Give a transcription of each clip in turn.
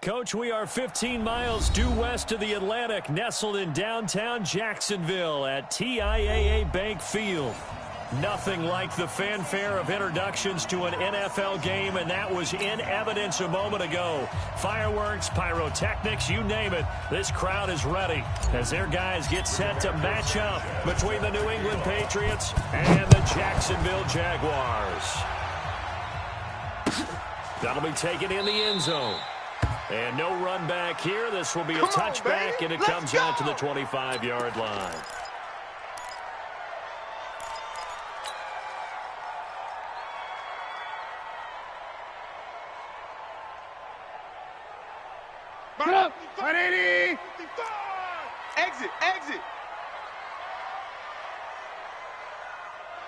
Coach, we are 15 miles due west of the Atlantic, nestled in downtown Jacksonville at TIAA Bank Field. Nothing like the fanfare of introductions to an NFL game, and that was in evidence a moment ago. Fireworks, pyrotechnics, you name it. This crowd is ready as their guys get set to match up between the New England Patriots and the Jacksonville Jaguars. That'll be taken in the end zone. And no run back here. This will be a touchback, and it comes out to the 25-yard line. Get up! 180! Exit, exit!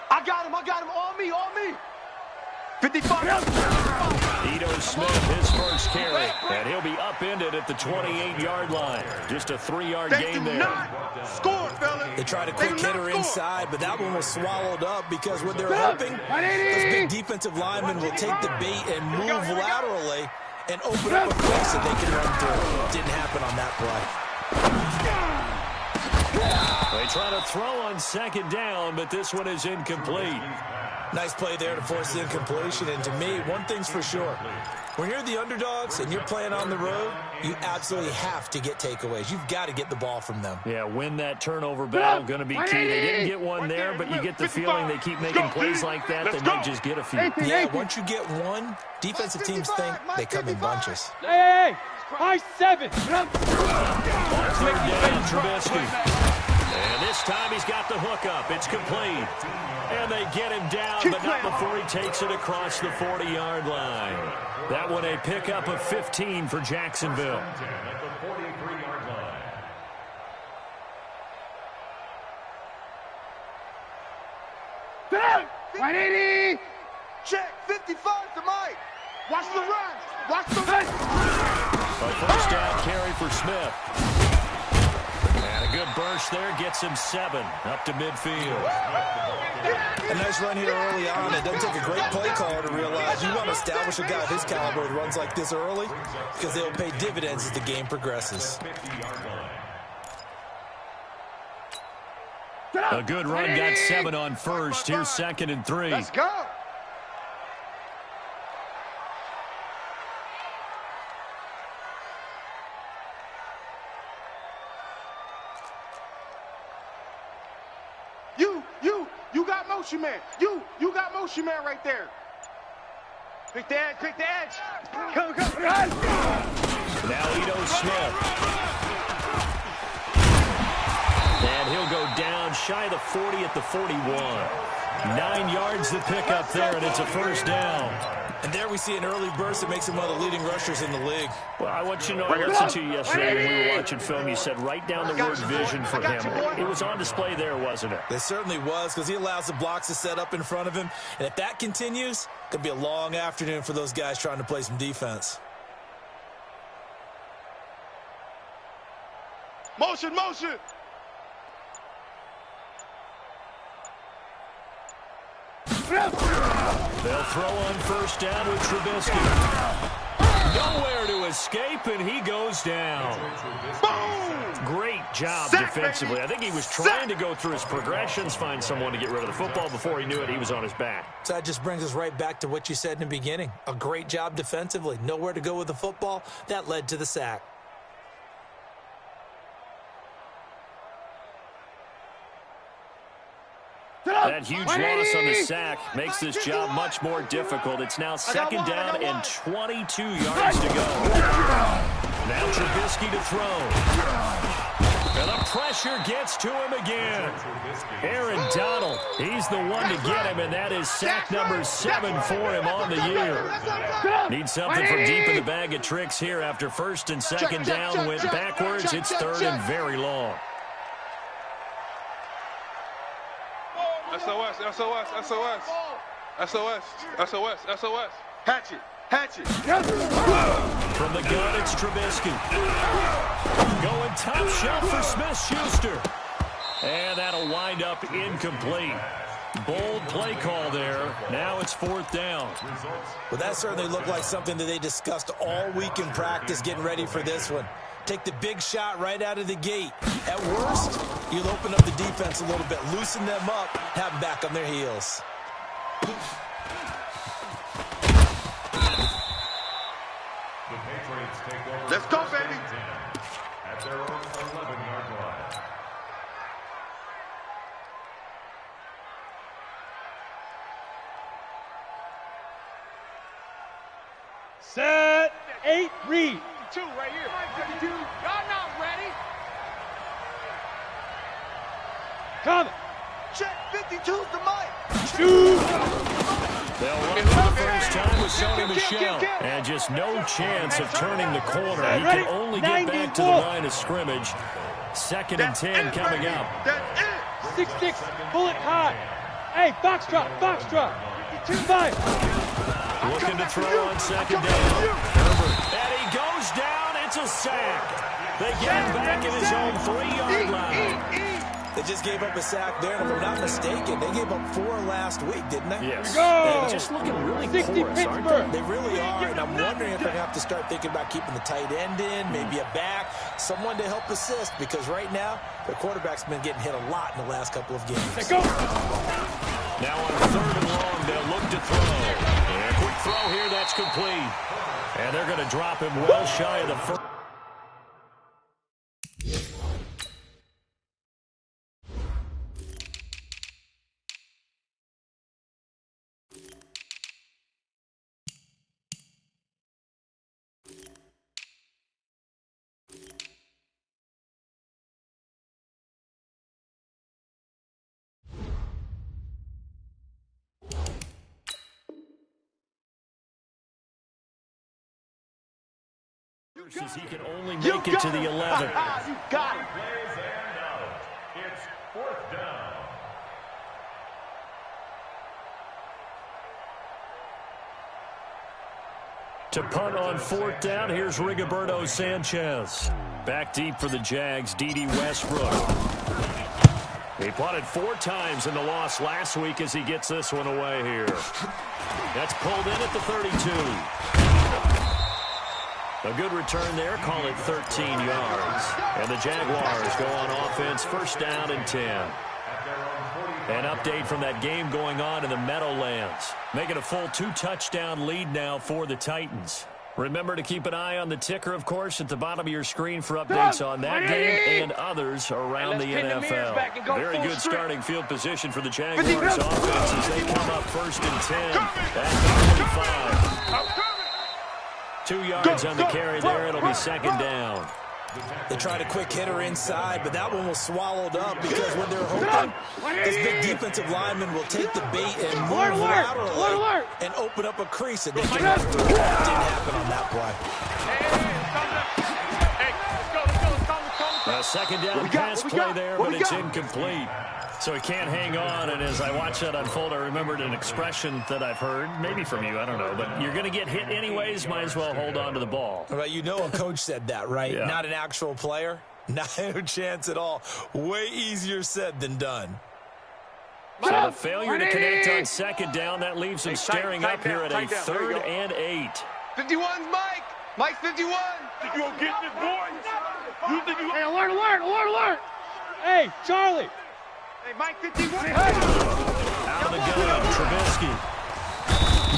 I got him, on me! 55! Ito Smith, his first carry, and he'll be upended at the 28-yard line. Just a 3-yard gain there. Score, fellas. They tried a quick hitter inside, but that one was swallowed up because what they're hoping, those big defensive linemen will take the bait and move laterally and open up a place that they can run through. Didn't happen on that play. They try to throw on second down, but this one is incomplete. Nice play there to force the incompletion, and to me, one thing's for sure. When you're the underdogs and you're playing on the road, you absolutely have to get takeaways. You've got to get the ball from them. Yeah, win that turnover battle, going to be key. They didn't get one there, but you get the feeling they keep making plays like that, they might just get a few. Yeah, once you get one, defensive teams think they come in bunches. Hey! High 7! On third down, Trubisky. And this time he's got the hookup. It's complete. And they get him down, but not before he takes it across the 40-yard line. That one a pickup of 15 for Jacksonville. Get up! 180! Check, 55 to Mike. Watch the run. Watch the run. A first down carry for Smith. And a good burst there gets him 7 up to midfield. A nice run here early on. It doesn't take a great play caller to realize you want to establish a guy of his caliber who runs like this early because they'll pay dividends as the game progresses. A good run got 7 on first. Here's 2nd and 3. Let's go. You got motion man. You got motion man right there. Pick the edge. Come, run! Now Ito Smith. And he'll go down shy of the 40 at the 41. 9 yards to pick up there, and it's a first down. And there we see an early burst that makes him one of the leading rushers in the league. Well, I want you to know, I listened to you yesterday when we were watching film. You said write down the word vision for him. It was on display there, wasn't it? It certainly was, because he allows the blocks to set up in front of him. And if that continues, it could be a long afternoon for those guys trying to play some defense. Motion. They'll throw on first down with Trubisky. Nowhere to escape, and he goes down. Boom! Great job Sack, defensively. baby. I think he was trying to go through his progressions, find someone to get rid of the football. Before he knew it, he was on his back. So that just brings us right back to what you said in the beginning. A great job defensively. Nowhere to go with the football. That led to the sack. That huge loss on the sack makes this job much more difficult. It's now 2nd down and 22 yards to go. Now Trubisky to throw. And the pressure gets to him again. Aaron Donald, he's the one to get him, and that is sack number 7 for him on the year. Needs something from deep in the bag of tricks here after 1st and 2nd down went backwards. It's 3rd and very long. SOS. Hatchet. From the gun, it's Trubisky. Going top shelf for Smith-Schuster. And that'll wind up incomplete. Bold play call there. Now it's 4th down. Well, that certainly looked like something that they discussed all week in practice getting ready for this one. Take the big shot right out of the gate. At worst, you'll open up the defense a little bit, loosen them up, have them back on their heels. Let's go, baby. At their own 11-yard line. Set, 8, read. 2 right here. 52. Y'all not ready. Coming. Check 52's the mic. Shoot. They'll run for the first time with Sony Michel. And just no chance of turning the corner. He can only get back to the line of scrimmage. 2nd and 10 coming up. That's it. 6-6, bullet high. Hey, foxtrot. 2-5. Looking to throw on 2nd down. Herbert. And he goes down. It's a sack. They get him back at his own 3-yard line. They just gave up a sack there, and if I'm not mistaken, they gave up 4 last week, didn't they? Yes. Go! And just looking really 60 porous, aren't Pittsburgh. They really are, and I'm wondering if they're going to have to start thinking about keeping the tight end in, maybe a back, someone to help assist, because right now, their quarterback's been getting hit a lot in the last couple of games. Let's go. Now on 3rd and long, they'll look to throw. And a quick throw here, that's complete. And they're going to drop him well shy of the first. He can only make it to the 11. You got it. Plays and out. It's 4th down. To punt on 4th down, here's Rigoberto Sanchez. Back deep for the Jags, D.D. Westbrook. He punted 4 times in the loss last week as he gets this one away here. That's pulled in at the 32. A good return there, call it 13 yards. And the Jaguars go on offense, 1st down and 10. An update from that game going on in the Meadowlands. Making a full 2-touchdown lead now for the Titans. Remember to keep an eye on the ticker, of course, at the bottom of your screen for updates on that game and others around the NFL. Very good starting field position for the Jaguars offense as they come up 1st and 10 at the 25. 2 yards on the carry there. It'll be 2nd down. They tried a quick hitter inside, but that one was swallowed up because when they're hoping this big defensive lineman will take the bait and move laterally and open up a crease, and they didn't happen on that play. A 2nd down pass play there, but it's incomplete. So he can't hang on, and as I watch that unfold, I remembered an expression that I've heard, maybe from you, I don't know, but you're going to get hit anyways, might as well hold on to the ball. Right, you know a coach said that, right? Yeah. Not an actual player? Not a chance at all. Way easier said than done. So the failure to connect on 2nd down, that leaves him staring up here at a 3rd and 8. 51's Mike. Mike's 51. Think you gonna get this, boy? You think you? Hey, alert! Hey, Charlie. Hey, Mike 51. Out of the gun, Trubisky.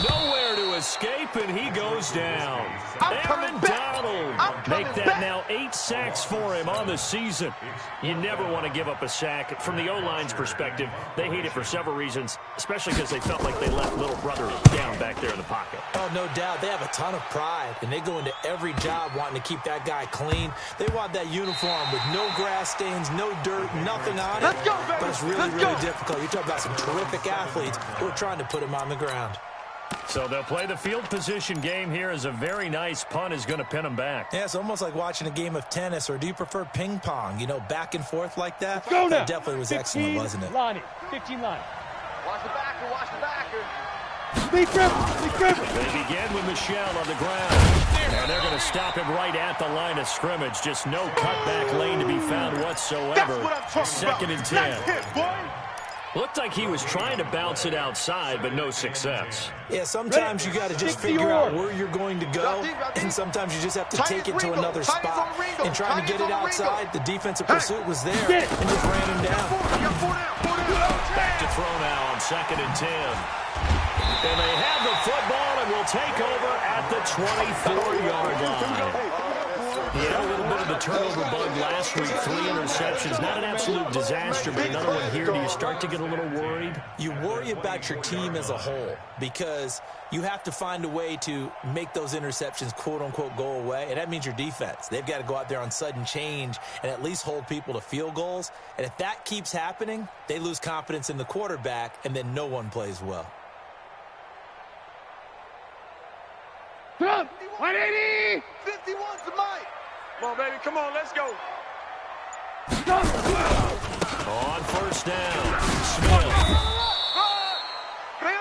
Nowhere to escape, and he goes down. Aaron Donald make that now 8 sacks for him on the season. You never want to give up a sack. From the O-line's perspective, they hate it for several reasons, especially because they felt like they left little brother down back there in the pocket. Oh, no doubt. They have a ton of pride, and they go into every job wanting to keep that guy clean. They want that uniform with no grass stains, no dirt, nothing on it. Let's go, baby. But it's really, really difficult. You're talking about some terrific athletes who are trying to put him on the ground. So they'll play the field position game here as a very nice punt is going to pin them back. Yeah, it's almost like watching a game of tennis, or do you prefer ping pong? You know, back and forth like that? Let's go now. That definitely was excellent, wasn't it? Lonnie, 15 line. Watch the backer, watch the backer. Lee Griffin. They begin with Michel on the ground. And they're going to stop him right at the line of scrimmage. Just no cutback lane to be found whatsoever. That's what I'm talking about. 2nd and 10. Nice hit, boy. Looked like he was trying to bounce it outside, but no success. Yeah, sometimes you got to just figure out where you're going to go, and sometimes you just have to take it to another spot. And trying to get it outside, the defensive pursuit was there and just ran him down. Back to throw now on 2nd and 10. And they have the football and will take over at the 24-yard line. He had a little bit of the turnover bug last week, 3 interceptions. Not an absolute disaster, but another one here. Do you start to get a little worried? You worry about your team as a whole because you have to find a way to make those interceptions, quote-unquote, go away, and that means your defense. They've got to go out there on sudden change and at least hold people to field goals. And if that keeps happening, they lose confidence in the quarterback, and then no one plays well. 180! 51's the mic. Come on, baby. Come on, let's go. On 1st down, Smith.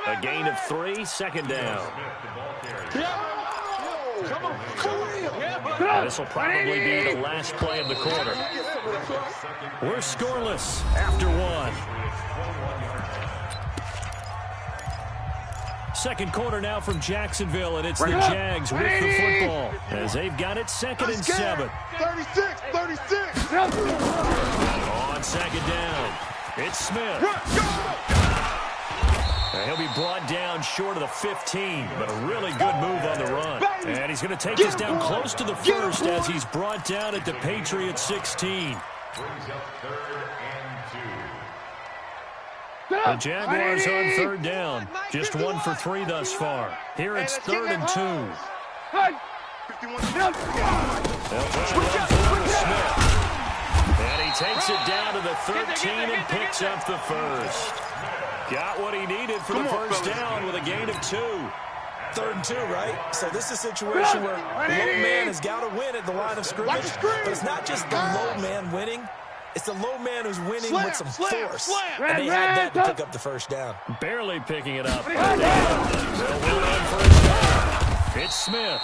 A gain of 3, 2nd down. This will probably be the last play of the quarter. We're scoreless after 1. Second quarter now from Jacksonville, and it's the Jags with the football as they've got it 2nd and 7. 36. On 2nd down, it's Smith. And he'll be brought down short of the 15, but a really good move on the run. And he's going to take this down close to the 1st as he's brought down at the Patriots 16. The Jaguars on 3rd down. Just 1 for 3 thus far. Here it's 3rd and 2. They'll try to run forward with Smith. And he takes it down to the 13 and picks up the 1st. Got what he needed for the 1st down with a gain of 2. 3rd and 2, right? So this is a situation where the low man has got to win at the line of scrimmage. But it's not just the low man winning. It's the low man who's winning with some force. And they had that to pick up the 1st down. Barely picking it up. They'll win on 1st down. It's Smith.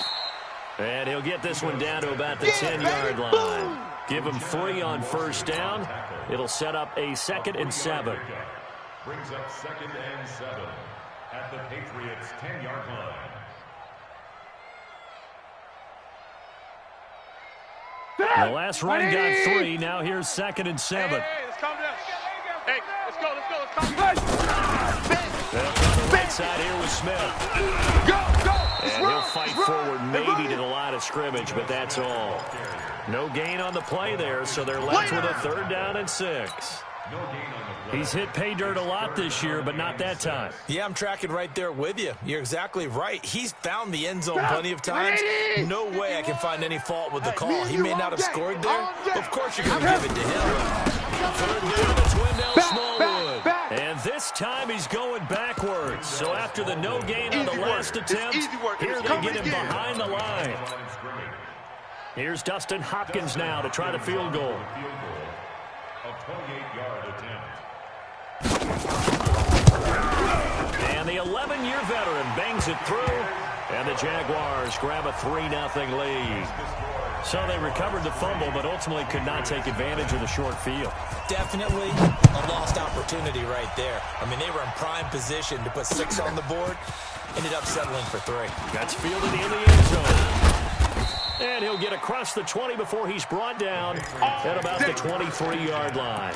And he'll get this one down to about the 10-yard line. Give him 3 on 1st down. It'll set up a 2nd and 7. Brings up 2nd and 7 at the Patriots' 10-yard line. The last run got 3. Now here's 2nd and 7. Hey, let's calm down. Hey, let's go. Let's calm down. They'll come to the right side here with Smith. Go. And he'll fight forward maybe to the line of scrimmage, but that's all. No gain on the play there, so they're left with a 3rd down and 6. He's hit pay dirt a lot this year, but not that time. Yeah, I'm tracking right there with you. You're exactly right. He's found the end zone plenty of times. No way I can find any fault with the call. He may not have scored there, but of course you're going to give it to him. 3rd down, it's Wendell Smallwood. And this time he's going backwards. So after the no gain on the last attempt, here they get him behind the line. Here's Dustin Hopkins now to try the field goal. A 28-yard attempt. And the 11-year veteran bangs it through, and the Jaguars grab a 3-0 lead. So they recovered the fumble, but ultimately could not take advantage of the short field. Definitely a lost opportunity right there. I mean, they were in prime position to put 6 on the board, ended up settling for 3. That's fielded in the end zone. And he'll get across the 20 before he's brought down at about the 23-yard line.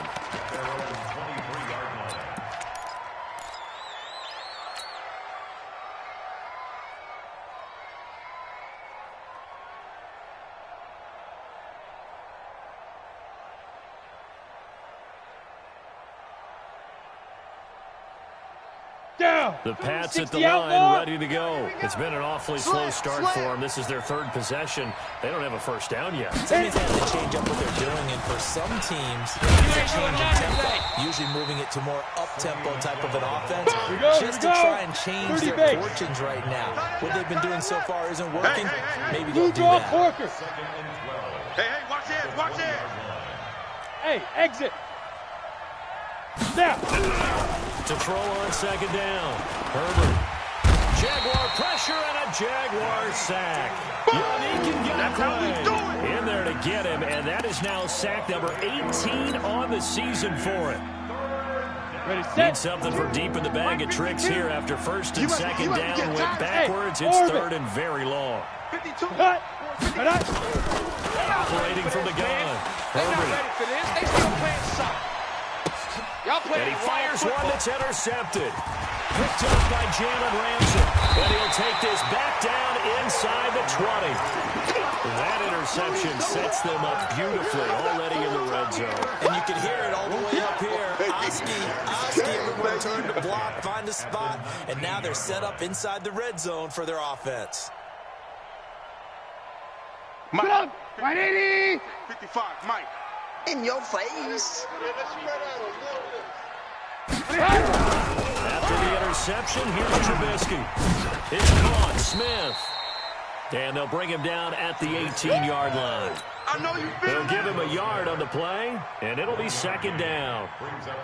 The Pats at the line, ready to go. It's been an awfully slow start for them. This is their 3rd possession. They don't have a 1st down yet. That means they have to change up what they're doing, and for some teams, it's a change in tempo, usually moving it to more up-tempo type of an offense, just to try and change their fortunes right now. What they've been doing so far isn't working. Maybe they'll do that. Hey, watch it. Hey, exit. Now. To throw on 2nd down. Herbert. Jaguar pressure and a Jaguar sack. That's how we do it. In there to get him, and that is now sack number 18 on the season for it. Ready, set. Need something for deep in the bag of tricks here after first and second down. Went backwards. It's third and very long. 52. Operating from the gun. They're not ready for this. They still playing soft. Y'all playing And he fires one that's intercepted. Picked up by Jalen Ramsey. And he'll take this back down inside the 20. That interception sets them up beautifully already in the red zone. And you can hear it all the way up here. Oski, everyone turned to block, find a spot, and now they're set up inside the red zone for their offense. Mike. 180. 55, Mike. In your face. After the interception, here's Trubisky. It's caught, Smith. And they'll bring him down at the 18-yard line. I know you feel They'll give him a yard on the play, and it'll be second down.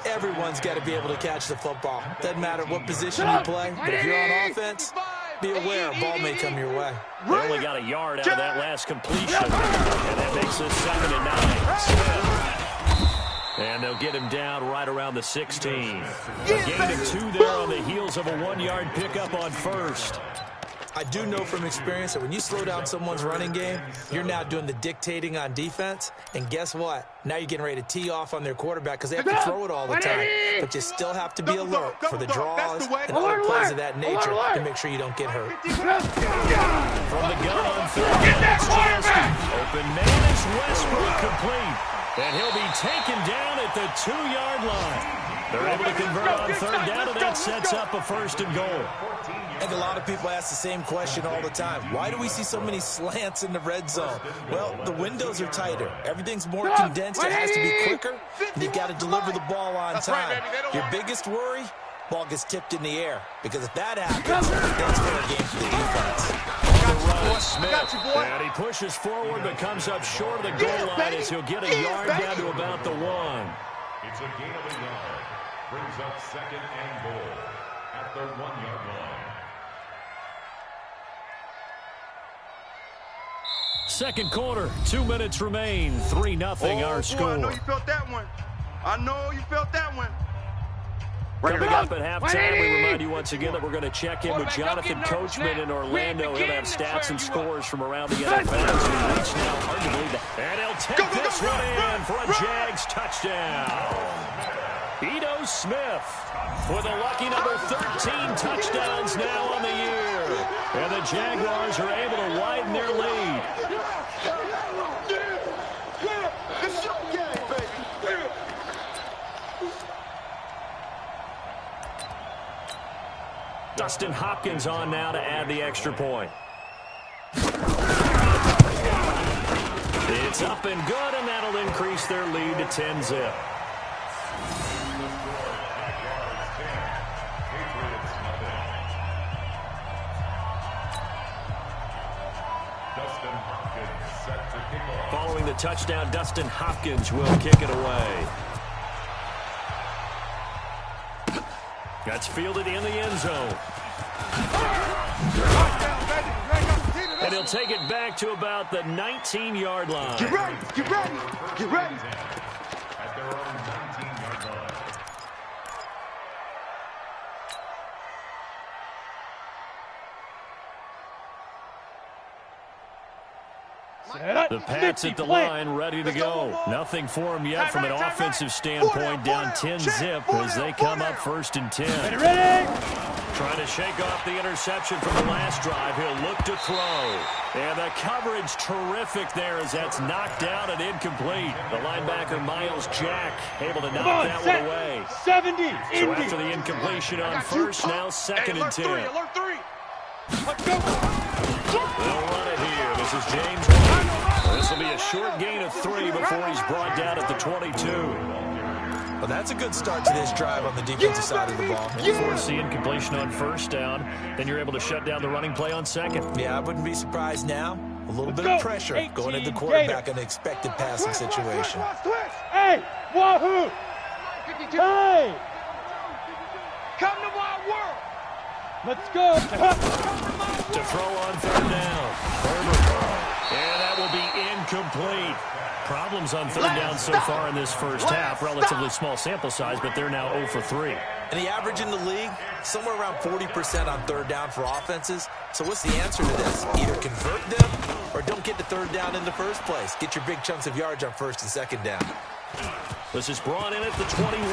Everyone's got to be able to catch the football. Doesn't matter what position you play, but if you're on offense, be aware a ball may come your way. They only got a yard out of that last completion, and that makes it 7 and 9. And they'll get him down right around the 16. A gain of 2 there on the heels of a 1-yard pickup on first. I do know from experience that when you slow down someone's running game, you're now doing the dictating on defense. And guess what? Now you're getting ready to tee off on their quarterback because they have to throw it all the time. But you still have to be alert for the draws and other plays of that nature to make sure you don't get hurt. From the gun on third, it's Chelsea. Open man is Westbrook complete. And he'll be taken down at the 2-yard line. They're able to convert on third down, and that sets up a first and goal. I think a lot of people ask the same question all the time. Why do we see so many slants in the red zone? Well, the windows are tighter. Everything's more condensed. It has to be quicker, and you've got to deliver the ball on time. Your biggest worry, ball gets tipped in the air. Because if that happens, that's fair game for the defense. Smith, and he pushes forward but comes up short of the goal line as he'll get a yard down to about the 1. It's a gain of a yard. Brings up second and goal at the 1-yard line. Second quarter, 2 minutes remain. 3-0 our score. I know you felt that one. I know you felt that one. Coming up at halftime, we remind you once again that we're going to check in with Jonathan Coachman in Orlando. He'll have stats and scores from around the NFL. So he reached now, hard to believe that. And he'll take this one in for a Jags touchdown. Ito Smith with a lucky number 13 touchdowns now on the year. And the Jaguars are able to widen their lead. It's your game, baby. Dustin Hopkins on now to add the extra point. It's up and good, and that'll increase their lead to 10-zip. Following the touchdown, Dustin Hopkins will kick it away. That's fielded in the end zone. And he'll take it back to about the 19-yard line. Get ready, get ready, get ready. At their own 19-yard line. The Pats at the line, ready to go. Nothing for them yet from an offensive standpoint, down 10-zip as they come up first and 10. Ready? Trying to shake off the interception from the last drive. He'll look to throw. And the coverage terrific there as that's knocked down and incomplete. The linebacker, Miles Jack, able to knock that one away. 70, So after the incompletion on first, now second and 10. Alert 3. Let's go. They'll run it here. This is James White. This will be a short gain of 3 before he's brought down at the 22. Well, that's a good start to this drive on the defensive side of the ball. Force the incompletion on first down, then you're able to shut down the running play on second. Yeah, I wouldn't be surprised now. A little bit of pressure going into the quarterback in an expected passing situation. Hey, wahoo! Hey! Come to my world. Let's go. To throw on third down. Herbert. And that will be incomplete. Problems on third down so far in this first half. Relatively small sample size, but they're now 0 for 3. And the average in the league, somewhere around 40% on third down for offenses. So what's the answer to this? Either convert them or don't get to third down in the first place. Get your big chunks of yards on first and second down. This is brought in at the 21.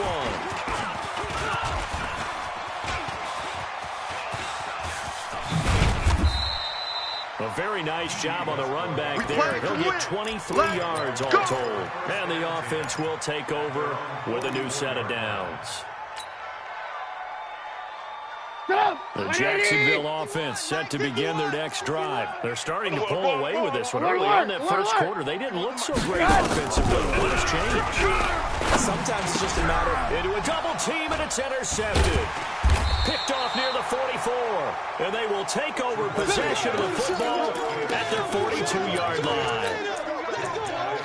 A very nice job on the run back there. He'll get 23 yards all told. And the offense will take over with a new set of downs. The Jacksonville offense set to begin their next drive. They're starting to pull away with this one. Early on that first quarter, they didn't look so great offensively. But it's changed. Sometimes it's just a matter of... Into a double team, and it's intercepted. Picked off near the 44. And they will take over possession of the football at their 42-yard line.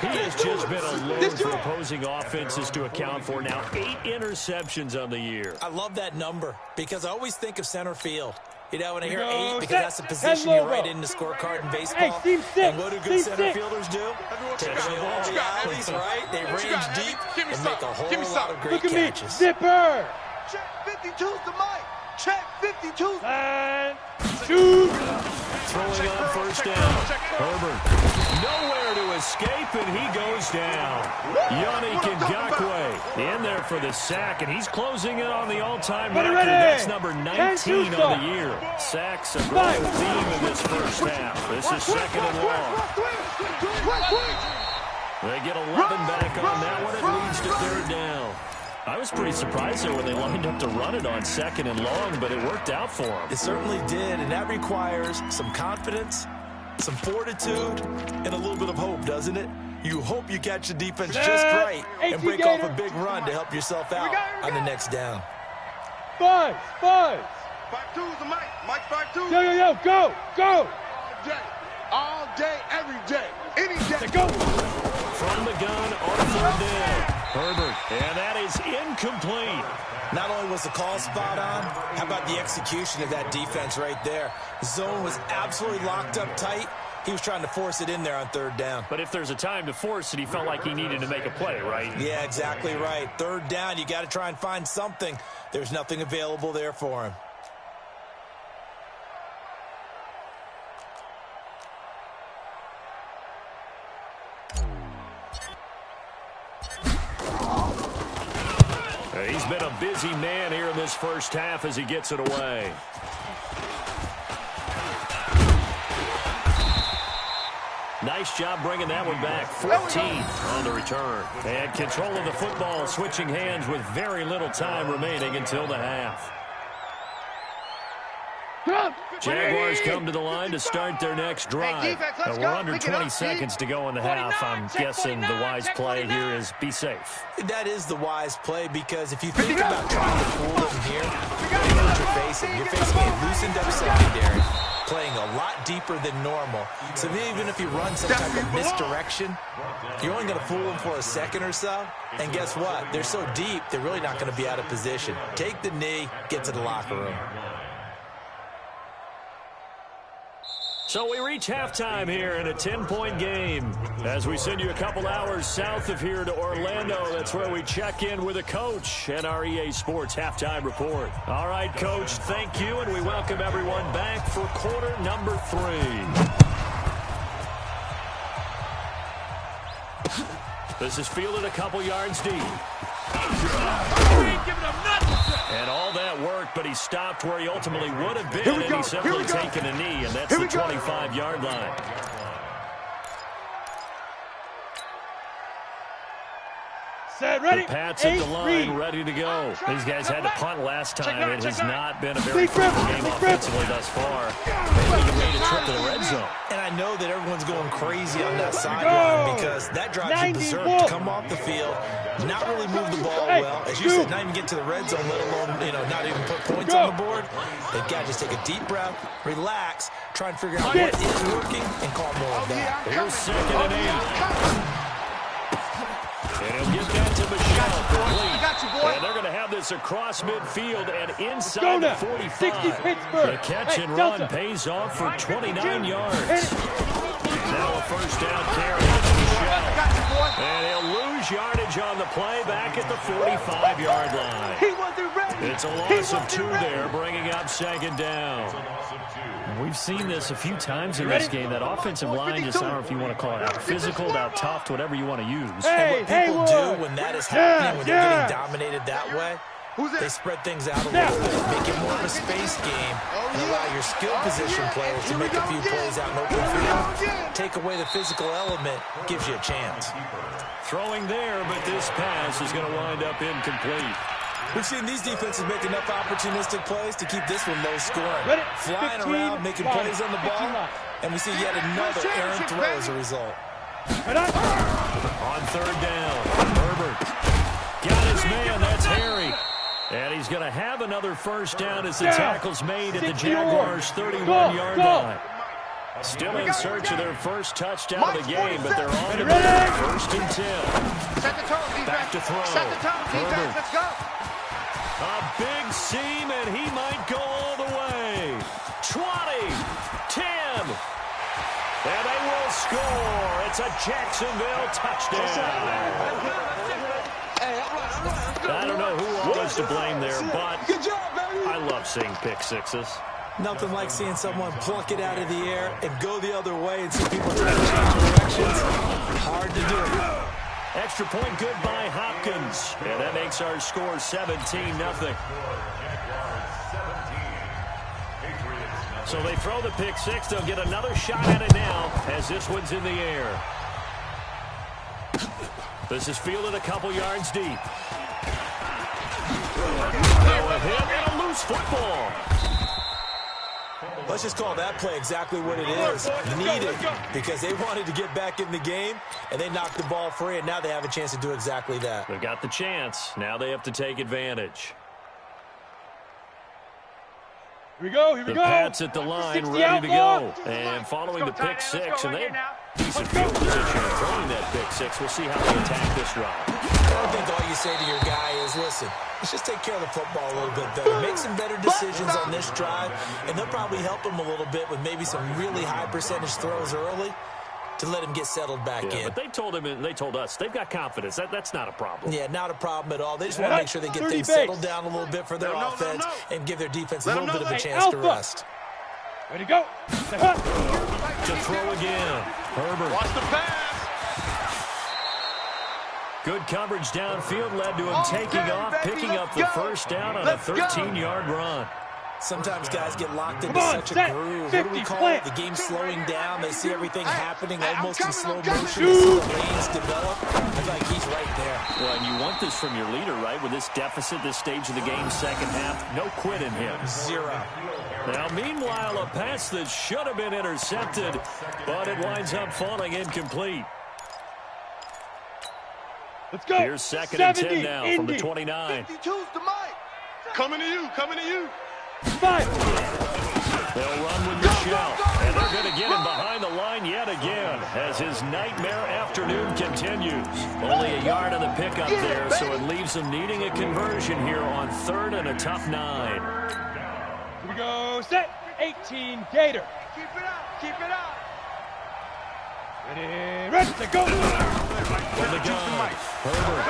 He has just been a load for opposing offenses to account for. Now 8 interceptions on the year. I love that number because I always think of center field. You know, when I hear 8, because that's the position you write in the scorecard in baseball. And what do good center fielders do? Take all the alleys, right? They range deep and make a whole lot of great catches. Zipper! Check 52's the mic. Check 52's. And shoot! Throwing on first down. Herbert. Nowhere to escape, and he goes down. Yannick Ngakoue in there for the sack, and he's closing in on the all-time record. That's number 19 on the year. Sacks a growing theme in this first half. This is second and long. They get 11 back on that one. It leads to third down. I was pretty surprised there when they lined up to run it on second and long, but it worked out for them. It certainly did, and that requires some confidence, some fortitude, and a little bit of hope, doesn't it? You hope you catch the defense just right and break off a big run to help yourself out on the next down. Five. 5-2's the mic. Mike 5-2. Yo, go. All day, every day, any day. Go. From the gun on third down. Herbert, and that is incomplete. Not only was the call spot on, how about the execution of that defense right there? The zone was absolutely locked up tight. He was trying to force it in there on third down. But if there's a time to force it, he felt like he needed to make a play, right? Yeah, exactly right. Third down, you got to try and find something. There's nothing available there for him. He's been a busy man here in this first half as he gets it away. Nice job bringing that one back. 14 on the return. And control of the football, switching hands with very little time remaining until the half. Jaguars come to the line to start their next drive. We're under 20 seconds to go in the half. I'm guessing the wise play here is be safe. That is the wise play because if you think about trying to fool them here, you know what you're facing. You're facing a loosened up secondary, playing a lot deeper than normal. So even if you run some type of misdirection, you're only going to fool them for a second or so. And guess what? They're so deep, they're really not going to be out of position. Take the knee, get to the locker room. So we reach halftime here in a 10-point game. As we send you a couple hours south of here to Orlando, that's where we check in with a coach and our EA Sports halftime report. All right, Coach, thank you, and we welcome everyone back for quarter number 3. This is fielded a couple yards deep. And all that worked, but he stopped where he ultimately would have been, and he's simply taken a knee, and that's the 25-yard line. Set, ready. The Pats at the line, ready to go. These guys had to punt last time. It has not been a very fruitful game offensively thus far. They even made a trip to the red zone. And I know that everyone's going crazy on that sideline because that drives you berserk to come off the field, not really move the ball well. As you said, not even get to the red zone, let alone, not even put points on the board. They've got to just take a deep breath, relax, try and figure out what is working, and call more of that. Here's second and 8. And he'll get that to Michelle complete. And they're going to have this across midfield and inside the 45. The catch and run pays off for 29 yards. Now a first down carry. And he'll lose yardage on the play back at the 45-yard line. He wasn't ready. It's a loss of 2 there, bringing up second down. We've seen this a few times in this game. That offensive line just, I don't know if you want to call it out physical, out tough, whatever you want to use. And what people do when that is happening, when they're getting dominated that way, they spread things out a little bit, make it more of a space game, and allow your skill position players to make a few plays out in open field. Take away the physical element, gives you a chance. Throwing there, but this pass is going to wind up incomplete. We've seen these defenses make enough opportunistic plays to keep this one low scoring. Flying around, making plays on the ball, and we see yet another errant throw as a result. On third down, Herbert got his man, that's Harry. And he's going to have another first down as the tackle's made at the Jaguars' 31-yard line. Still in search of their first touchdown of the game, but they're on to first and 10. Set the tone, defense. Back to throw. Set the tone, defense. Let's go. A big seam, and he might go all the way. 20, 10, and they will score. It's a Jacksonville touchdown. I don't know who was to blame there, but I love seeing pick sixes. Nothing like seeing someone pluck it out of the air and go the other way and see people trying to change directions. Hard to do. Extra point good by Hopkins. And that makes our score 17-0. So they throw the pick six. They'll get another shot at it now as this one's in the air. This is fielded a couple yards deep. A hit and a loose football. Let's just call that play exactly what it is. Needed, because they wanted to get back in the game, and they knocked the ball free, and now they have a chance to do exactly that. They've got the chance. Now they have to take advantage. Here we go, here we the go. Pats at the line, ready to go. And following the pick six, and they have decent field position throwing that pick six. We'll see how they attack this drive. I think all you say to your guy is, listen, let's just take care of the football a little bit better. Make some better decisions on this drive, and they'll probably help him a little bit with maybe some really high percentage throws early to let him get settled back in. But they told him, and they told us, they've got confidence. That's not a problem. Yeah, not a problem at all. They just want to make sure they get things settled down a little bit for their offense and give their defense a little bit of a chance to rest. Way to go. To throw again. Herbert. Watch the pass. Good coverage downfield led to him taking off, picking up the first down on a 13-yard run. Sometimes guys get locked into such a groove. What do we call it? The game slowing down. They see everything happening almost in slow motion. They see the lanes develop. I feel like he's right there. Well, and you want this from your leader, right? With this deficit, this stage of the game, second half, no quit in him. Zero. Now, meanwhile, a pass that should have been intercepted, but it winds up falling incomplete. Let's go. Here's second and 10 now from the 29. 52's the mic. Coming to you, coming to you. 5. They'll run with Michelle, and they're going to get him behind the line yet again as his nightmare afternoon continues. Only a yard on the pickup there, so it leaves them needing a conversion here on third and a tough 9. Here we go. Set. 18. Gator. Keep it out. Keep it out. Ready to go. From the gun, Herbert.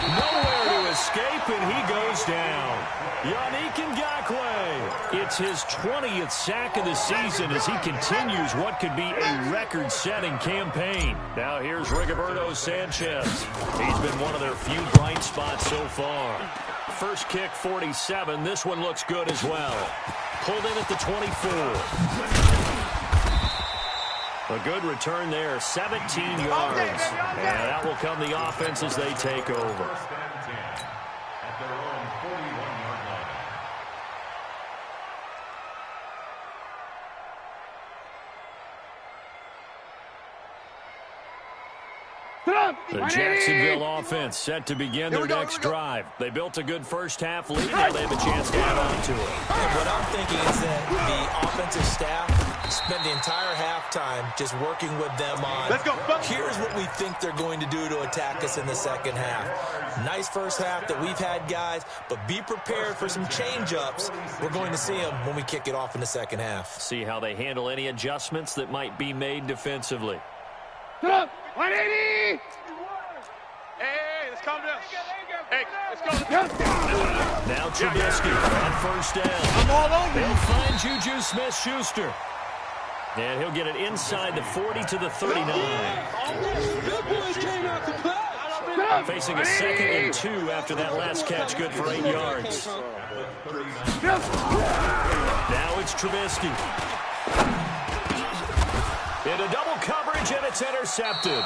Nowhere to escape, and he goes down. Yannick Ngakoue. It's his 20th sack of the season as he continues what could be a record-setting campaign. Now here's Rigoberto Sanchez. He's been one of their few bright spots so far. First kick, 47. This one looks good as well. Pulled in at the 24. A good return there, 17 yards. And that will come the offense as they take over. The Jacksonville offense set to begin their next drive. They built a good first-half lead. Now they have a chance to add on to it. And what I'm thinking is that the offensive staff spent the entire halftime just working with them on, here's what we think they're going to do to attack us in the second half. Nice first half that we've had, guys, but be prepared for some change-ups. We're going to see them when we kick it off in the second half. See how they handle any adjustments that might be made defensively. 180! Hey, let's calm down. Hey, let's go. Now Trubisky on first down. I'm all over you. He'll find Juju Smith-Schuster. And he'll get it inside the 40 to the 39. Facing a 2nd and 2 after that last catch, good for 8 yards. Now it's Trubisky. Into double coverage, and it's intercepted.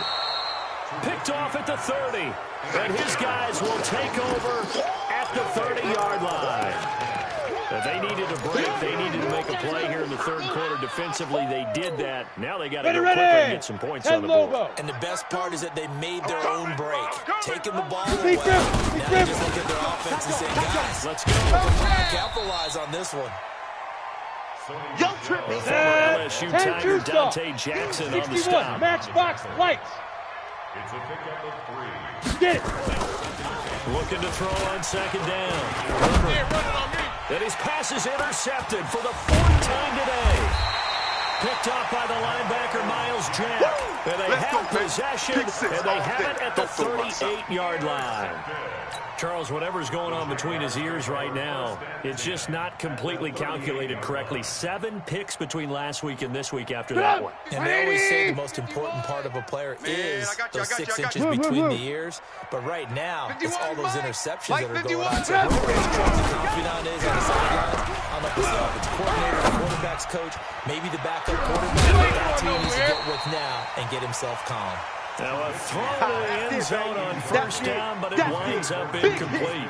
Picked off at the 30. And his guys will take over at the 30-yard line. If they needed a break, they needed to make a play here in the third quarter. Defensively, they did that. Now they got to go quickly and get some points on the board. And the best part is that they made their own break, taking the ball away. Now they just look at their offense and say, guys, let's go. Capitalize on this one. Yo, trip. Former LSU Tiger Dante Jackson on the stop. Matchbox lights. It's a pickup of 3. Get it. Looking to throw on second down. And his pass is intercepted for the 4th time today. Picked off by the linebacker, Miles Jack. And they have possession, and they have it at the 38-yard line. Charles, whatever's going on between his ears right now, it's just not completely calculated correctly. 7 picks between last week and this week after that one. And they always say the most important part of a player is those 6 inches between the ears. But right now, it's all those interceptions that are going on. So whoever his confidant is on the sidelines, I'm like myself, it's coordinator, the quarterback's coach, maybe the backup quarterback. That team needs to get with now and get himself calm. Now a throw to the end zone on first down, but it winds up incomplete.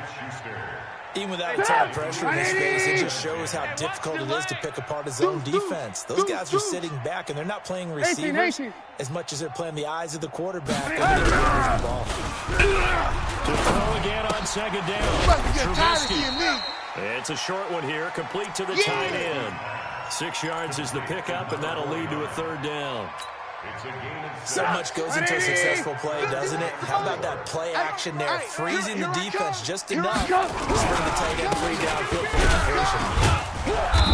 Even without a ton of pressure in his face, it just shows how difficult it is to pick apart his own defense. Those guys are sitting back, and they're not playing receivers as much as they're playing the eyes of the quarterback. And the ball. To throw again on second down. Trubisky. It's a short one here, complete to the tight end. 6 yards is the pickup, and that'll lead to a 3rd down. So much goes into a successful play, doesn't it? How about that play action there, freezing the defense just enough to bring the tight end free downfield for completion.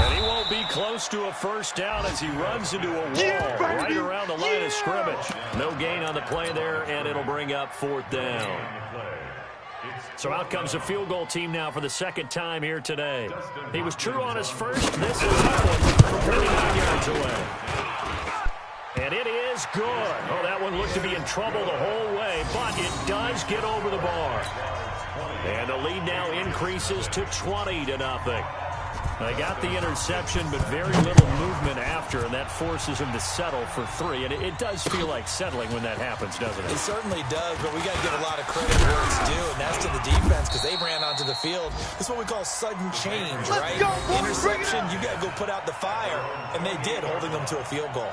And he won't be close to a first down as he runs into a wall right around the line of scrimmage. No gain on the play there, and it'll bring up 4th down. So out comes a field goal team now for the 2nd time here today. He was true on his first. This is that one from 39 yards away. And it is good. Oh, that one looked to be in trouble the whole way, but it does get over the bar. And the lead now increases to 20-0. They got the interception, but very little movement after, and that forces him to settle for 3. And it does feel like settling when that happens, doesn't it? It certainly does, but we got to give a lot of credit where it's due, and that's to the defense because they ran onto the field. It's what we call sudden change, right? Interception, you got to go put out the fire, and they did, holding them to a field goal.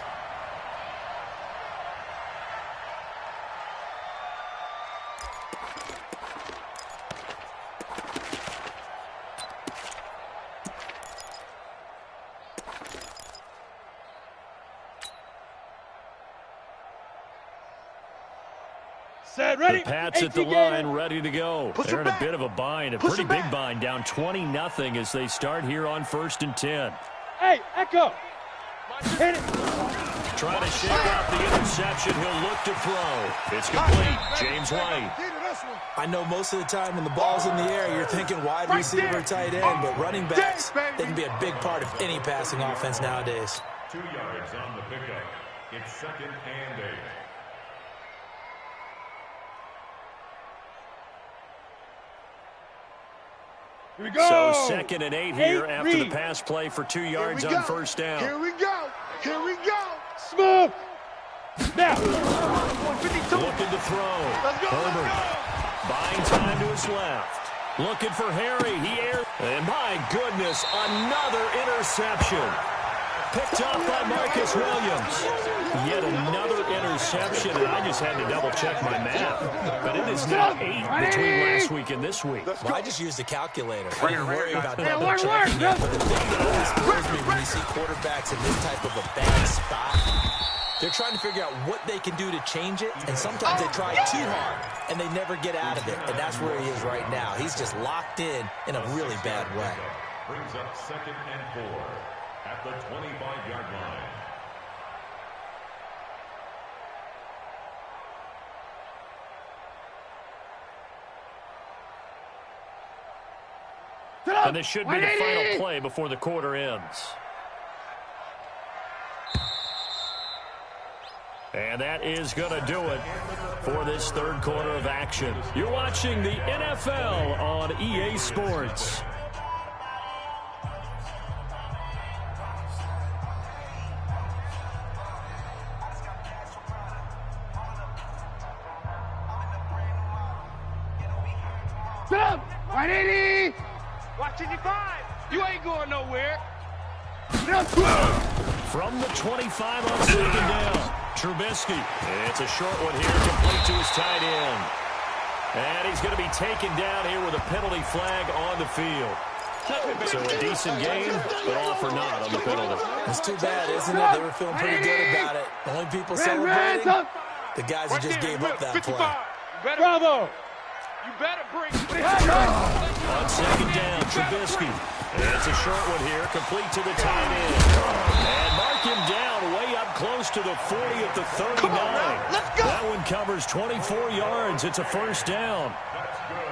The Pats at the line, ready to go. They're in a bit of a bind, a pretty big bind, down 20-0 as they start here on 1st and 10. Hey, Echo. Hit it. Trying to shake out the interception. He'll look to throw. It's complete. James White. I know most of the time when the ball's in the air, you're thinking wide receiver, tight end, but running backs, they can be a big part of any passing offense nowadays. 2 yards on the pickup. It's 2nd and 8. Here we go. So 2nd and 8 here after the pass play for 2 yards on first down. Here we go. Here we go. Smooth. Now. Looking to throw. Herbert. Buying time to his left. Looking for Harry. He airs. And my goodness, another interception. picked off by Marcus Williams. Yet another interception, and I just had to double-check my math. But it is now 8 between last week and this week. Well, I just used the calculator. I didn't worry about double-checking it. But the thing that always throws me when you see quarterbacks in this type of a bad spot, they're trying to figure out what they can do to change it, and sometimes they try too hard, and they never get out of it. And that's where he is right now. He's just locked in a really bad way. Brings up 2nd and 4 at the 25-yard line. And this should be the final play before the quarter ends. And that is going to do it for this third quarter of action. You're watching the NFL on EA Sports. Stop! 180! Watching you 5. You ain't going nowhere. From the 25 on second down, Trubisky. It's a short one here, complete to his tight end. And he's going to be taken down here with a penalty flag on the field. So a decent game, but all for naught on the penalty. It's too bad, isn't it? They were feeling pretty good about it. The only people celebrating, the guys who just gave up that play. Bravo! You better bring On second down, Trubisky. It's a short one here, complete to the tight end. And mark him down way up close to the 40 at the 39. Let's go. That one covers 24 yards. It's a first down.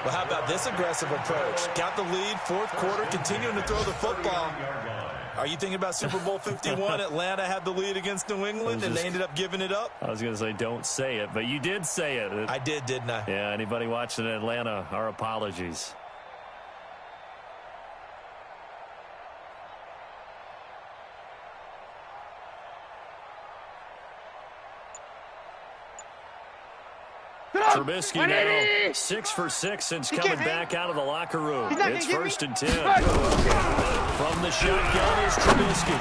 Well, how about this aggressive approach? Got the lead, fourth quarter, continuing to throw the football. Are you thinking about Super Bowl 51? Atlanta had the lead against New England, and they ended up giving it up? I was going to say don't say it, but you did say it. I did, didn't I? Yeah, anybody watching Atlanta, our apologies. Trubisky now 6 for 6 since coming back out of the locker room. It's 1st and 10. From the shotgun is Trubisky.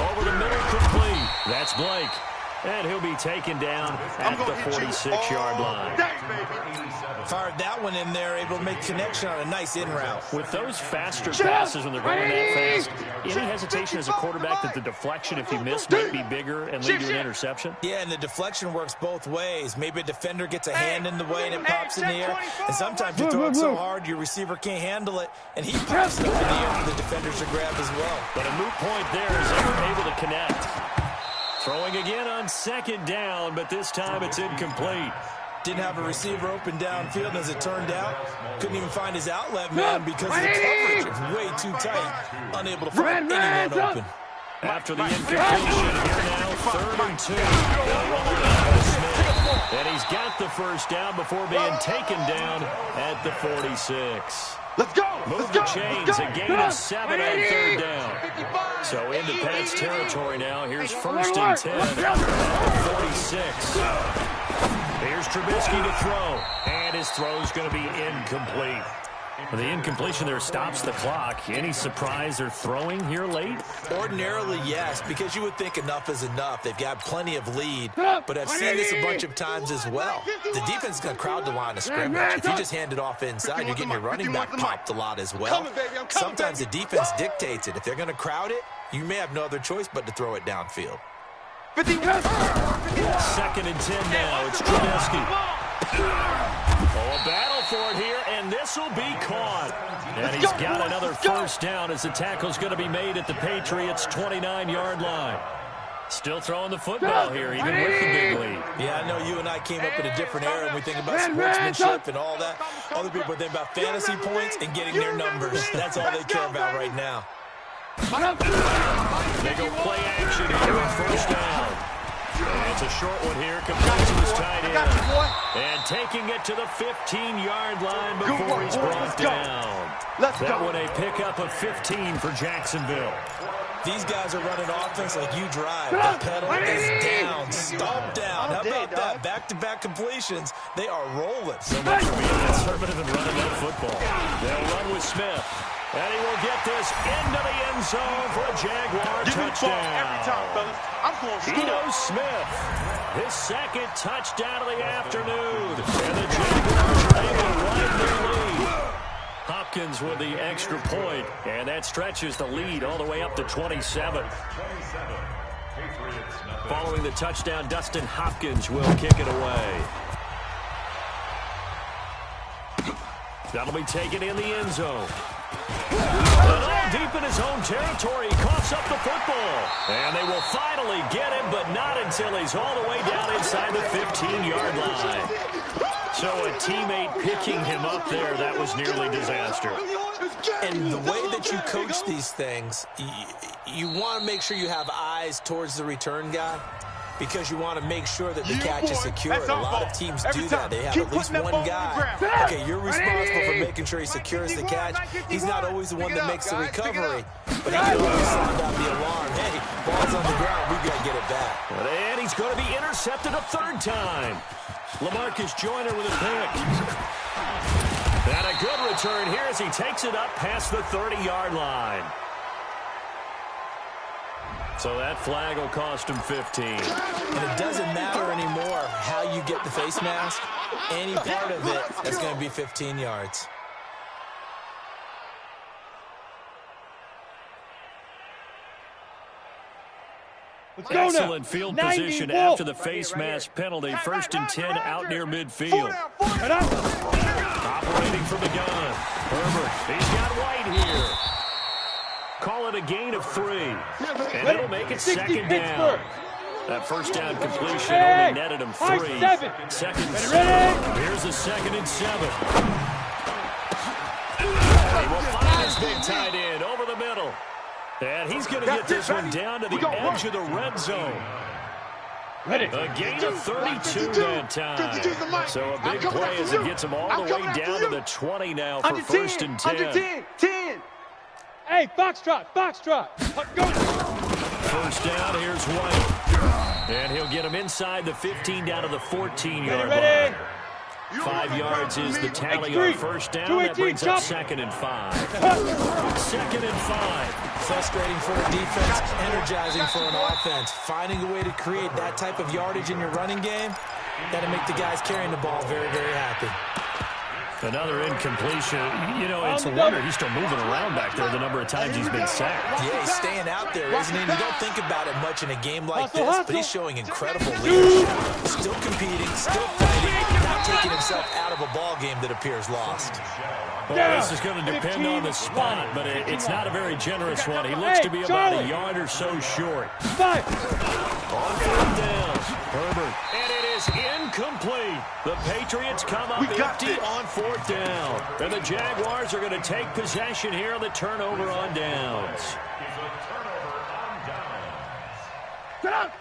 Over the middle, complete. That's Blake. And he'll be taken down at the 46-yard line. Fired that one in there, able to make connection on a nice in route. With those faster passes when they're going that fast, any hesitation as a quarterback that the deflection, if you miss, might be bigger and lead to an interception? Yeah, and the deflection works both ways. Maybe a defender gets a hand in the way and it pops in the air. And sometimes you throw it so hard your receiver can't handle it, and he pops it up in the air for the defenders to grab as well. But a moot point there is they were able to connect. Throwing again on second down, but this time it's incomplete. Didn't have a receiver open downfield, and as it turned out, couldn't even find his outlet man because the coverage was way too tight, unable to find anyone open. After the incompletion, here now, 3rd and 2. And he's got the first down before being taken down at the 46. Let's go. Move the chains, a gain of 7 on 3rd down. So into Pat's territory now. Here's 1st and 10 at the 46. Here's Trubisky to throw, and his throw's going to be incomplete. The incompletion there stops the clock. Any surprise they're throwing here late? Ordinarily, yes, because you would think enough is enough. They've got plenty of lead, but I've seen this a bunch of times as well. The defense is going to crowd the line of scrimmage. If you just hand it off inside, you're getting your running back popped a lot as well. Sometimes the defense dictates it. If they're going to crowd it, you may have no other choice but to throw it downfield. 2nd and 10 now. It's Trubisky. Oh, a battle for it here, and this will be caught. And he's got another first down as the tackle's going to be made at the Patriots' 29-yard line. Still throwing the football here, even with the big lead. Yeah, I know you and I came up in a different era when we think about sportsmanship and all that. Other people think about fantasy points and getting their numbers. That's all they care about right now. They go play action here on 1st down. It's a short one here, complete to his tight end. And taking it to the 15-yard line before he's brought down. That one a pickup of 15 for Jacksonville. These guys are running offense like you drive. The pedal is down, stomped down. How about that? Back-to-back completions. They are rolling. So much for being conservative and running that football. They'll run with Smith. And he will get this into the end end zone for a Jaguar touchdown. Every time, fellas. I'm going to score. Eno Smith, his second touchdown of the afternoon. And the Jaguars are able to widen their lead. Hopkins with the extra point, and that stretches the lead all the way up to 27. Following the touchdown, Dustin Hopkins will kick it away. That'll be taken in the end zone. And all deep in his own territory, he coughs up the football. And they will finally get him, but not until he's all the way down inside the 15-yard line. So a teammate picking him up there, that was nearly disaster. And the way that you coach these things, you want to make sure you have eyes towards the return guy, because you want to make sure that the catch is secure. A lot of teams do that. They have at least one guy. Okay, you're responsible for making sure he secures the catch. He's not always the one that makes the recovery, but he can always sound out the alarm. Hey, ball's on the ground. We've got to get it back. And he's going to be intercepted a third time. LaMarcus Joyner with a pick. And a good return here as he takes it up past the 30-yard line. So that flag will cost him 15. And it doesn't matter anymore how you get the face mask. Any part of it, that's going to be 15 yards. Excellent field position after the face mask penalty. 1st and 10 out near midfield. Operating from the gun. Herbert, he's got White here. Call it a gain of 3. And it'll make it 2nd down. That first down completion only netted him 3. 2nd and 7. Here's a 2nd and 7. He will find his big tight end over the middle. And he's going to get this one down to the edge of the red zone. A gain of 32 that time. So a big play as it gets him all the way down to the 20 now for 1st and 10. 10. Hey, foxtrot, foxtrot. Go. First down, here's White. And he'll get him inside the 15 down to the 14-yard line. 5 yards is the tally on first down. That brings up 2nd and 5. 2nd and 5. Frustrating for a defense, energizing for an offense. Finding a way to create that type of yardage in your running game, that'll make the guys carrying the ball very, very happy. Another incompletion. You know, it's a wonder he's still moving around back there the number of times he's been sacked. Yeah, he's staying out there, isn't he? You don't think about it much in a game like this, but he's showing incredible leadership. Still competing, still fighting, not taking himself out of a ball game that appears lost. Well, this is going to depend on the spot, but it's not a very generous one. He looks to be about a yard or so short. On 4th down, Herbert. And it is incomplete. The Patriots come up empty on 4th down. And the Jaguars are going to take possession here on the turnover on downs.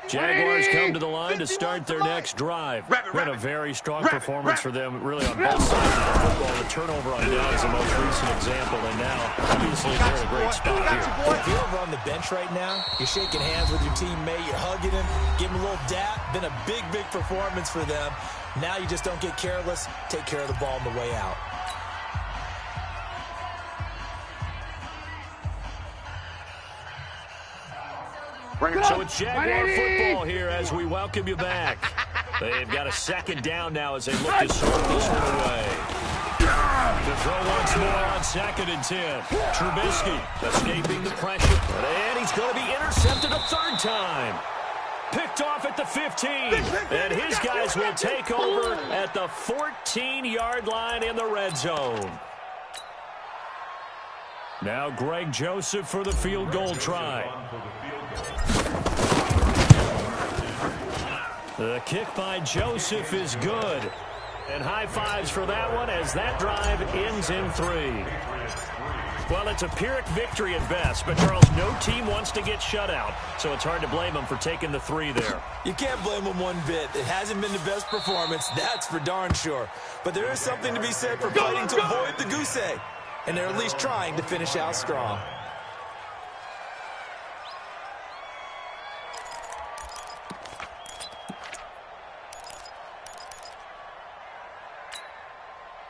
Jaguars come to the line to start their next drive. Been a very strong performance for them, really, on both sides of the football. The turnover on down is the most recent example, and now, obviously, they're in a great spot here. If you're over on the bench right now, you're shaking hands with your teammate, you're hugging him, give him a little dap. Been a big, big performance for them. Now you just don't get careless. Take care of the ball on the way out. So it's Jaguar football here as we welcome you back. They've got a 2nd down now as they look to start this one away. To throw once more on 2nd and 10. Trubisky escaping the pressure. And he's going to be intercepted a 3rd time. Picked off at the 15. And his guys will take over at the 14-yard line in the red zone. Now Greg Joseph for the field goal try. The kick by Joseph is good. And high fives for that one as that drive ends in 3. Well, it's a Pyrrhic victory at best, but Charles, no team wants to get shut out, so it's hard to blame them for taking the 3 there. You can't blame them one bit. It hasn't been the best performance, that's for darn sure. But there is something to be said for fighting to avoid the goose egg, and they're at least trying to finish out strong.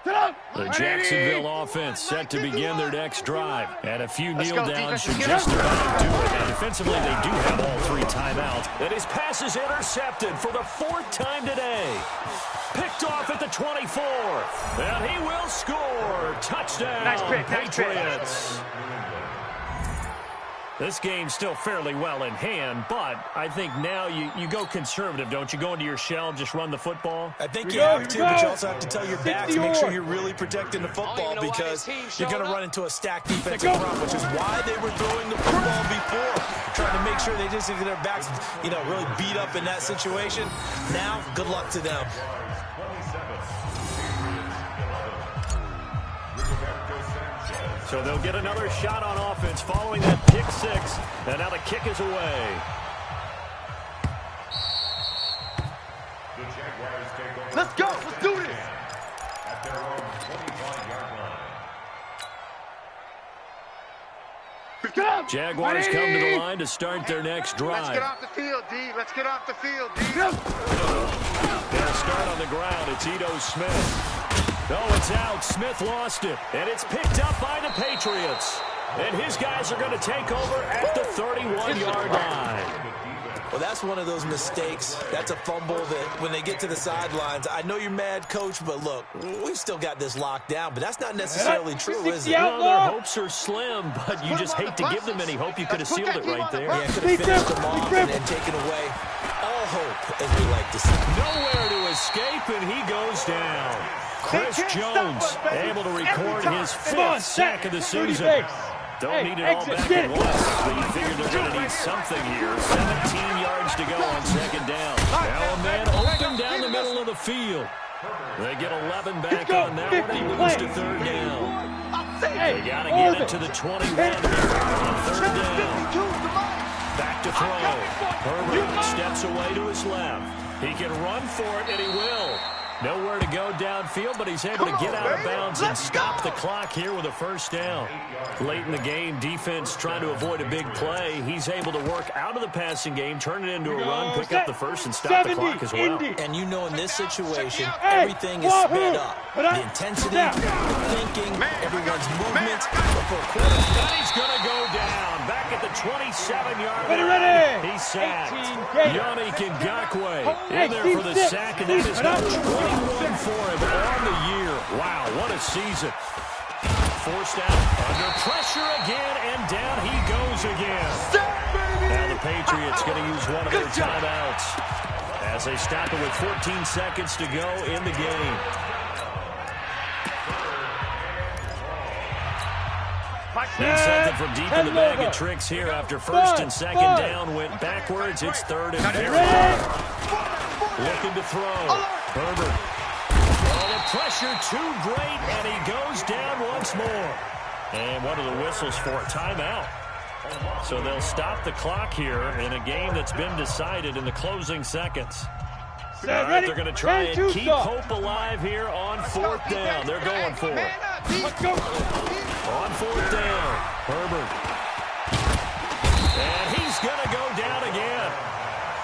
Sit up! The Jacksonville offense set to begin their next drive. And a few kneel downs should just about do it. Now, defensively, they do have all 3 timeouts. And his pass is intercepted for the 4th time today. Picked off at the 24. And he will score. Touchdown, Nice pick, Patriots. This game's still fairly well in hand, but I think now you go conservative, don't you? Go into your shell, just run the football? I think you have to, but you also have to tell your backs, make sure you're really protecting the football because you're going to run into a stacked defensive front, which is why they were throwing the football before, trying to make sure they just get their backs, really beat up in that situation. Now, good luck to them. So they'll get another shot on offense following that pick 6. And now the kick is away. Let's go. Let's do this. At their own 25-yard line. Jaguars come to the line to start their next drive. Let's get off the field, D. Let's get off the field, D. They'll start on the ground. It's Ito Smith. No, it's out. Smith lost it. And it's picked up by the Patriots. And his guys are going to take over at the 31-yard line. Well, that's one of those mistakes. That's a fumble that when they get to the sidelines, I know you're mad, Coach, but look, we've still got this locked down. But that's not necessarily true, is it? Well, their hopes are slim, but you just hate to give them any hope. You could have sealed it right there. Yeah, could have finished them off and taken away all hope, as we like to say. Nowhere to escape, and he goes down. Chris Jones able to record his 5th sack of the season. Don't need it all back at once, but you figure they're going to need something here. 17 yards to go on 2nd down. Now a man open down the middle of the field. They get 11 back on that one and lose to 3rd down. They got to get it to the 21 here on 3rd down. Back to throw. Herbert steps away to his left. He can run for it, and he will. Nowhere to go downfield, but he's able to get out of bounds and stop the clock here with a 1st down. Late in the game, defense trying to avoid a big play. He's able to work out of the passing game, turn it into a run, pick up the 1st, and stop the clock as well. And you know in this situation, everything is sped up. The intensity, the thinking, everyone's movement. And he's going to go down. Back at the 27-yard line. He's sacked. Yannick Ngakoue in there for the sack, and that is number 21 for him on the year. Wow, what a season. Forced out, under pressure again, and down he goes again. Now the Patriots going to use one of their timeouts as they stop it with 14 seconds to go in the game. Need something from deep in the bag of tricks here after 1st and 2nd down went backwards. It's 3rd and 5. Looking to throw. Herbert. Oh, the pressure too great, and he goes down once more. And one of the whistles for a timeout. So they'll stop the clock here in a game that's been decided in the closing seconds. All right, they're going to try and keep hope alive here on 4th down. They're going for it. Let's go. On 4th down, Herbert. And he's going to go down again.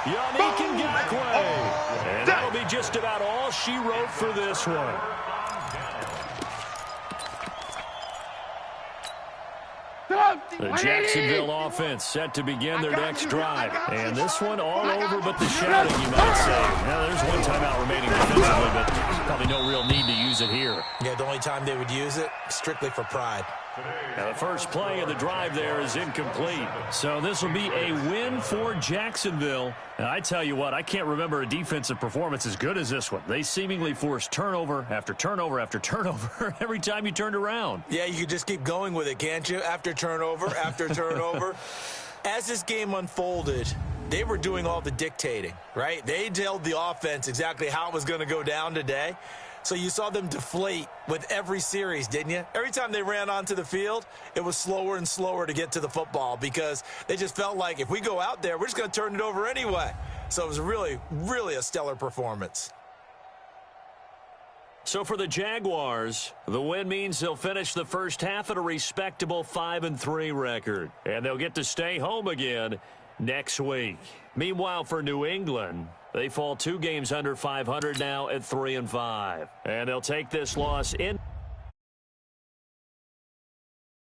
Yannick Ngakoue. And that'll be just about all she wrote for this one. The Jacksonville offense set to begin their next drive. And this one all over but the shouting, you might say. Now, there's one timeout remaining defensively, but probably no real need to use it here. Yeah, the only time they would use it, strictly for pride. Now, the first play of the drive there is incomplete. So this will be a win for Jacksonville. And I tell you what, I can't remember a defensive performance as good as this one. They seemingly forced turnover after turnover after turnover every time you turned around. Yeah, you could just keep going with it, can't you? After turnover, after turnover. As this game unfolded, they were doing all the dictating, right? They told the offense exactly how it was going to go down today. So you saw them deflate with every series, didn't you? Every time they ran onto the field, it was slower and slower to get to the football because they just felt like if we go out there, we're just going to turn it over anyway. So it was really, really a stellar performance. So for the Jaguars, the win means they'll finish the first half at a respectable 5-3 record. And they'll get to stay home again next week. Meanwhile, for New England, they fall 2 games under 500 now at 3-5. And they'll take this loss in